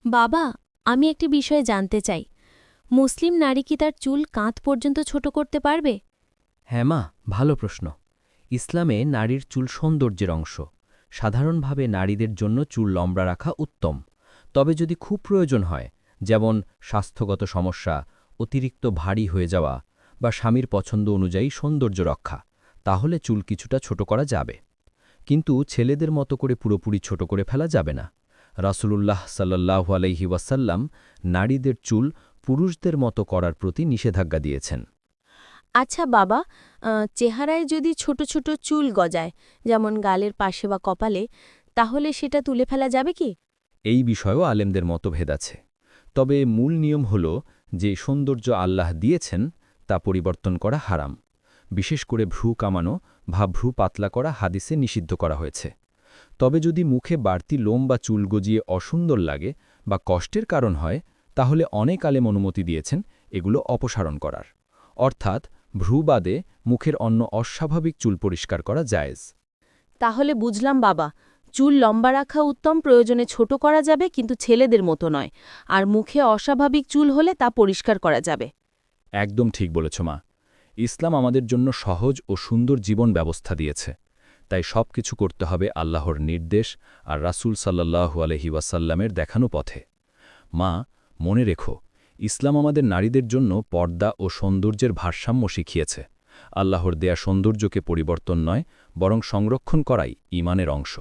বাবা, আমি একটি বিষয়ে জানতে চাই। মুসলিম নারী কি তার চুল কাঁধ পর্যন্ত ছোট করতে পারবে? হ্যাঁ মা, ভালো প্রশ্ন। ইসলামে নারীর চুল সৌন্দর্যের অংশ। সাধারণভাবে নারীদের জন্য চুল লম্বা রাখা উত্তম। তবে যদি খুব প্রয়োজন হয়, যেমন স্বাস্থ্যগত সমস্যা, অতিরিক্ত ভারী হয়ে যাওয়া বা স্বামীর পছন্দ অনুযায়ী সৌন্দর্য রক্ষা, তাহলে চুল কিছুটা ছোট করা যাবে। কিন্তু ছেলেদের মতো করে পুরোপুরি ছোট করে ফেলা যাবে না। রাসূলুল্লাহ সাল্লাল্লাহু আলাইহি ওয়াসাল্লাম নারীদের চুল পুরুষদের মতো করার প্রতি নিষেধাজ্ঞা দিয়েছেন। আচ্ছা বাবা, চেহারায় যদি ছোট ছোট চুল গজায়, যেমন গালের পাশে বা কপালে, তাহলে সেটা তুলে ফেলা যাবে কি? এই বিষয়েও আলেমদের মতভেদ আছে। তবে মূল নিয়ম হল যে সৌন্দর্য আল্লাহ দিয়েছেন তা পরিবর্তন করা হারাম। বিশেষ করে ভ্রু কামানো বা ভ্রু পাতলা করা হাদিসে নিষিদ্ধ করা হয়েছে। তবে যদি মুখে বাড়তি লোম বা চুল গজিয়ে অসুন্দর লাগে বা কষ্টের কারণ হয়, তাহলে অনেক আলেম অনুমতি দিয়েছেন এগুলো অপসারণ করার। অর্থাৎ ভ্রু বাদে মুখের অন্য অস্বাভাবিক চুল পরিষ্কার করা জায়েজ। তাহলে বুঝলাম বাবা, চুল লম্বা রাখা উত্তম, প্রয়োজনে ছোট করা যাবে কিন্তু ছেলেদের মতো নয়। আর মুখে অস্বাভাবিক চুল হলে তা পরিষ্কার করা যাবে। একদম ঠিক বলেছ মা। ইসলাম আমাদের জন্য সহজ ও সুন্দর জীবন ব্যবস্থা দিয়েছে। তাই সবকিছু করতে হবে আল্লাহর নির্দেশ আর রাসূল সাল্লাল্লাহু আলাইহি ওয়াসাল্লামের দেখানো পথে। মা, মনে রেখো, ইসলাম আমাদের নারীদের জন্য পর্দা ও সৌন্দর্যের ভারসাম্য শিখিয়েছে। আল্লাহর দেয়া সৌন্দর্যকে পরিবর্তন নয়, বরং সংরক্ষণ করাই ঈমানের অংশ।